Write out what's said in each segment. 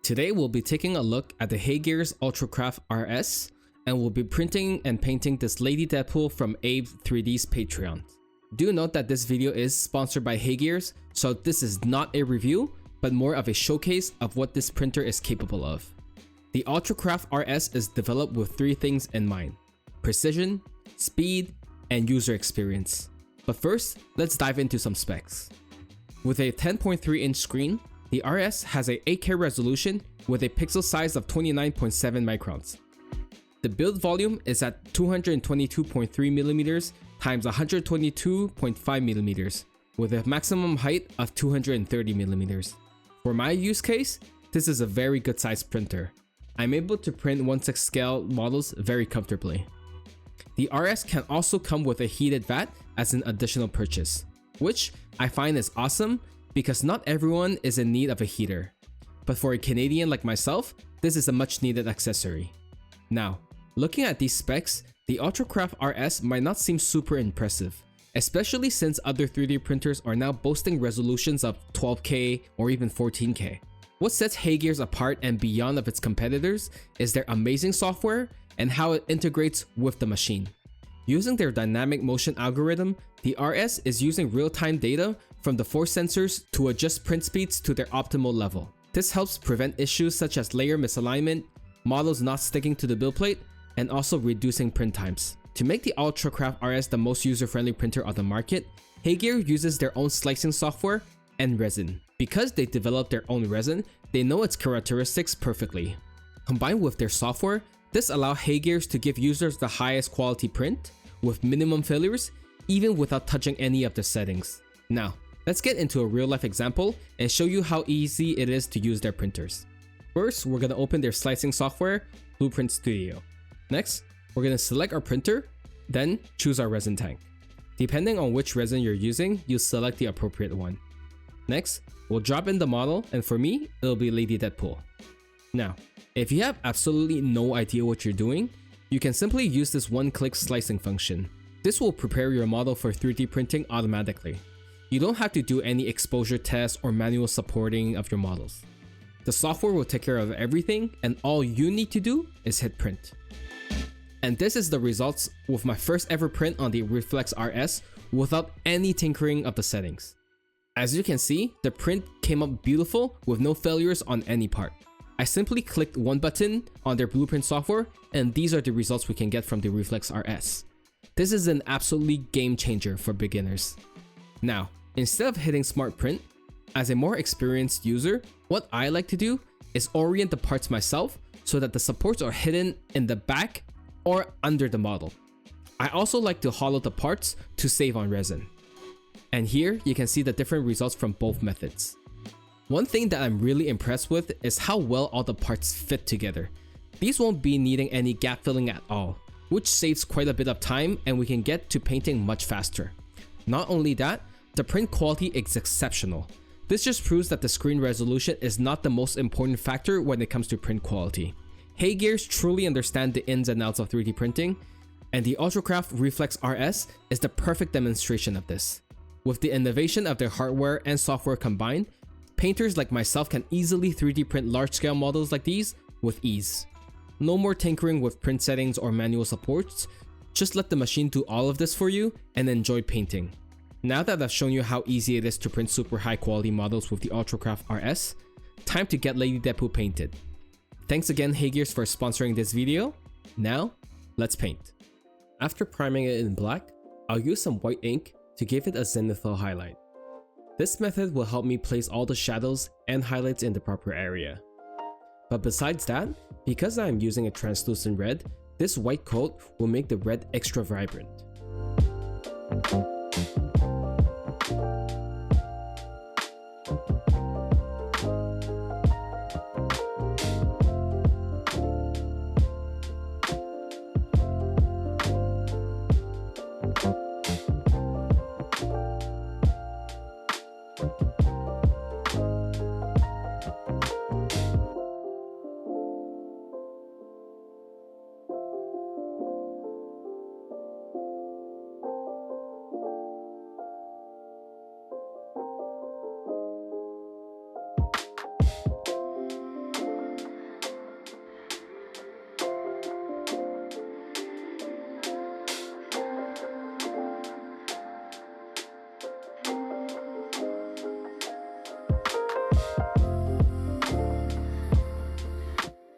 Today we'll be taking a look at the HeyGears UltraCraft RS, and we'll be printing and painting this Lady Deadpool from Abe 3D's Patreon. Do note that this video is sponsored by HeyGears, so this is not a review, but more of a showcase of what this printer is capable of. The UltraCraft RS is developed with three things in mind: precision, speed, and user experience. But first, let's dive into some specs. With a 10.3-inch screen, the RS has a 8K resolution with a pixel size of 29.7 microns. The build volume is at 222.3mm times 122.5mm with a maximum height of 230mm. For my use case, this is a very good sized printer. I'm able to print 1/6 scale models very comfortably. The RS can also come with a heated vat as an additional purchase, which I find is awesome because not everyone is in need of a heater. But for a Canadian like myself, this is a much needed accessory. Now, looking at these specs, the UltraCraft RS might not seem super impressive, especially since other 3D printers are now boasting resolutions of 12K or even 14K. What sets HeyGears apart and beyond of its competitors is their amazing software and how it integrates with the machine. Using their dynamic motion algorithm, the RS is using real-time data from the force sensors to adjust print speeds to their optimal level. This helps prevent issues such as layer misalignment, models not sticking to the build plate, and also reducing print times. To make the UltraCraft RS the most user-friendly printer on the market, HeyGears uses their own slicing software and resin. Because they developed their own resin, they know its characteristics perfectly. Combined with their software, this allows HeyGears to give users the highest quality print with minimum failures, even without touching any of the settings. Now, let's get into a real-life example and show you how easy it is to use their printers. First, we're going to open their slicing software, Blueprint Studio. Next, we're going to select our printer, then choose our resin tank. Depending on which resin you're using, you'll select the appropriate one. Next, we'll drop in the model, and for me, it'll be Lady Deadpool. Now, if you have absolutely no idea what you're doing, you can simply use this one-click slicing function. This will prepare your model for 3D printing automatically. You don't have to do any exposure tests or manual supporting of your models. The software will take care of everything, and all you need to do is hit print. And this is the results with my first ever print on the Reflex RS without any tinkering of the settings. As you can see, the print came up beautiful with no failures on any part. I simply clicked one button on their Blueprint software, and these are the results we can get from the Reflex RS. This is an absolutely game changer for beginners. Now, instead of hitting Smart Print, as a more experienced user, what I like to do is orient the parts myself so that the supports are hidden in the back or under the model. I also like to hollow the parts to save on resin. And here you can see the different results from both methods. One thing that I'm really impressed with is how well all the parts fit together. These won't be needing any gap filling at all, which saves quite a bit of time and we can get to painting much faster. Not only that, the print quality is exceptional. This just proves that the screen resolution is not the most important factor when it comes to print quality. HeyGears truly understand the ins and outs of 3D printing, and the UltraCraft Reflex RS is the perfect demonstration of this. With the innovation of their hardware and software combined, painters like myself can easily 3D print large-scale models like these with ease. No more tinkering with print settings or manual supports, just let the machine do all of this for you and enjoy painting. Now that I've shown you how easy it is to print super high quality models with the UltraCraft RS, time to get Lady Deadpool painted. Thanks again HeyGears for sponsoring this video. Now, let's paint. After priming it in black, I'll use some white ink to give it a zenithal highlight. This method will help me place all the shadows and highlights in the proper area. But besides that, because I am using a translucent red, this white coat will make the red extra vibrant.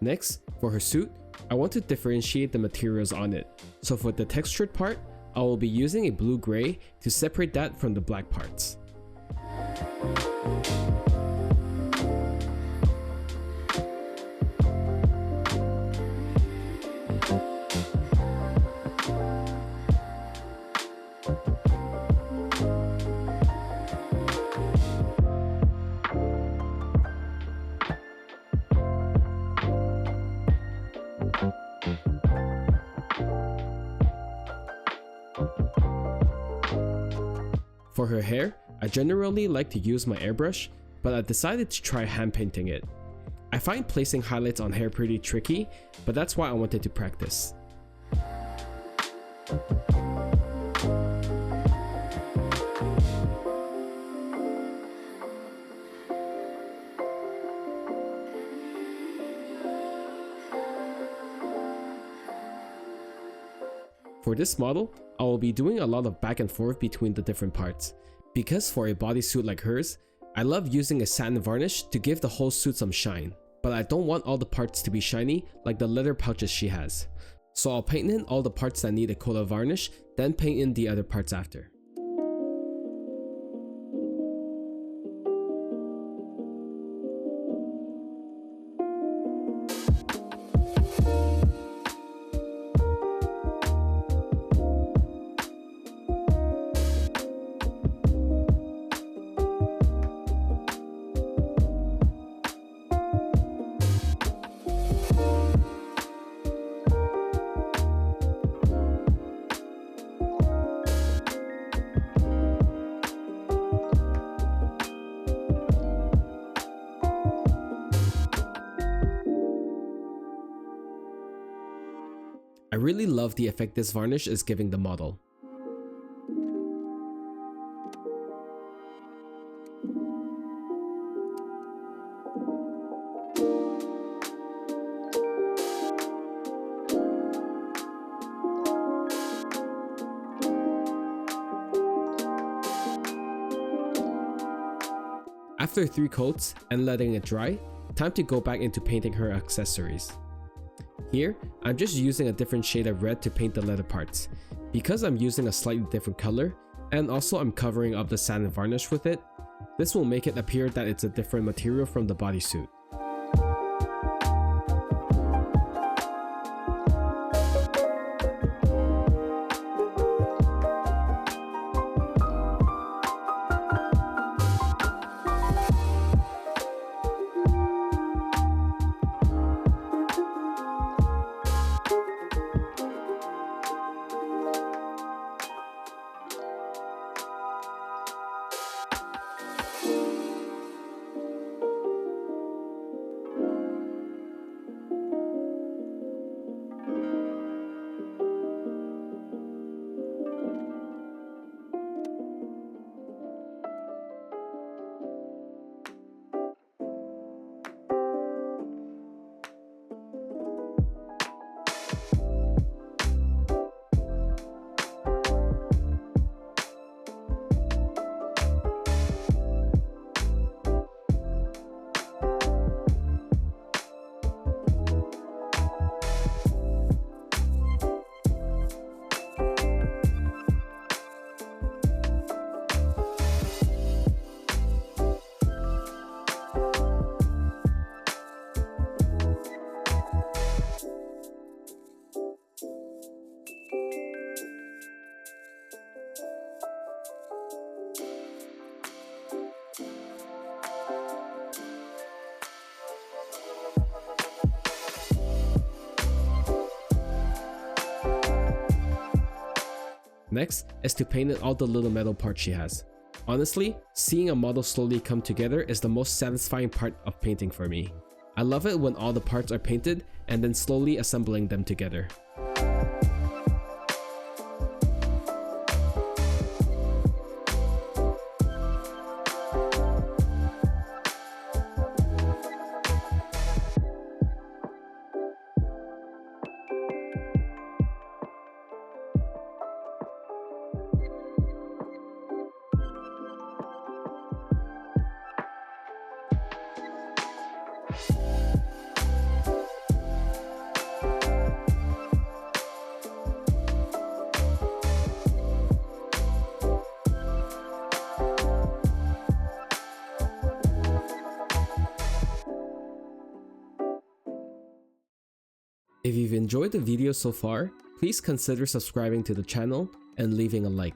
Next, for her suit, I want to differentiate the materials on it. So for the textured part, I will be using a blue-gray to separate that from the black parts. For her hair, I generally like to use my airbrush, but I decided to try hand painting it. I find placing highlights on hair pretty tricky, but that's why I wanted to practice. For this model, I will be doing a lot of back and forth between the different parts. Because for a bodysuit like hers, I love using a satin varnish to give the whole suit some shine, but I don't want all the parts to be shiny like the leather pouches she has. So I'll paint in all the parts that need a coat of varnish, then paint in the other parts after. I really love the effect this varnish is giving the model. After 3 coats and letting it dry, time to go back into painting her accessories. Here, I'm just using a different shade of red to paint the leather parts. Because I'm using a slightly different color, and also I'm covering up the satin varnish with it, this will make it appear that it's a different material from the bodysuit. Next is to paint in all the little metal parts she has. Honestly, seeing a model slowly come together is the most satisfying part of painting for me. I love it when all the parts are painted and then slowly assembling them together. If you've enjoyed the video so far, please consider subscribing to the channel and leaving a like.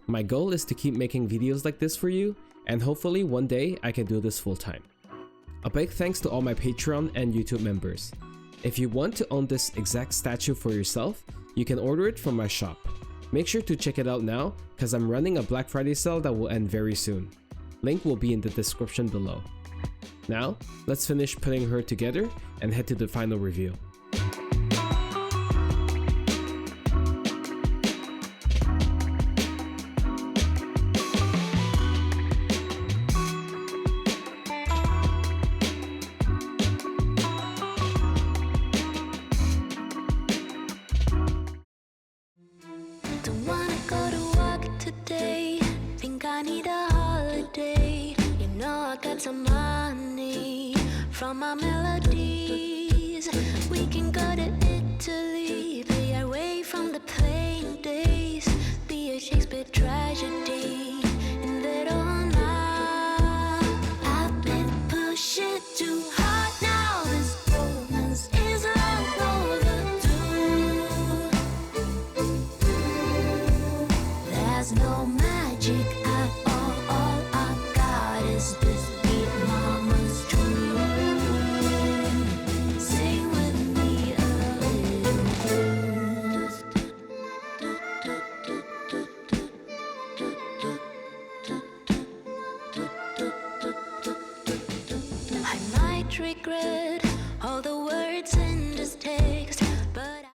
My goal is to keep making videos like this for you, and hopefully one day I can do this full time. A big thanks to all my Patreon and YouTube members. If you want to own this exact statue for yourself, you can order it from my shop. Make sure to check it out now, cause I'm running a Black Friday sale that will end very soon. Link will be in the description below. Now, let's finish putting her together and head to the final review. Don't wanna go to work today. Think I need a holiday. You know I got some money from my melodies. We can go to Italy, be away from the plain days. Be a Shakespeare tragedy in Verona. I've been pushing too hard now. This romance is long overdue. There's no magic at all. All I got is this beat, mama's tune. Sing with me a little I might regret all the words in this text.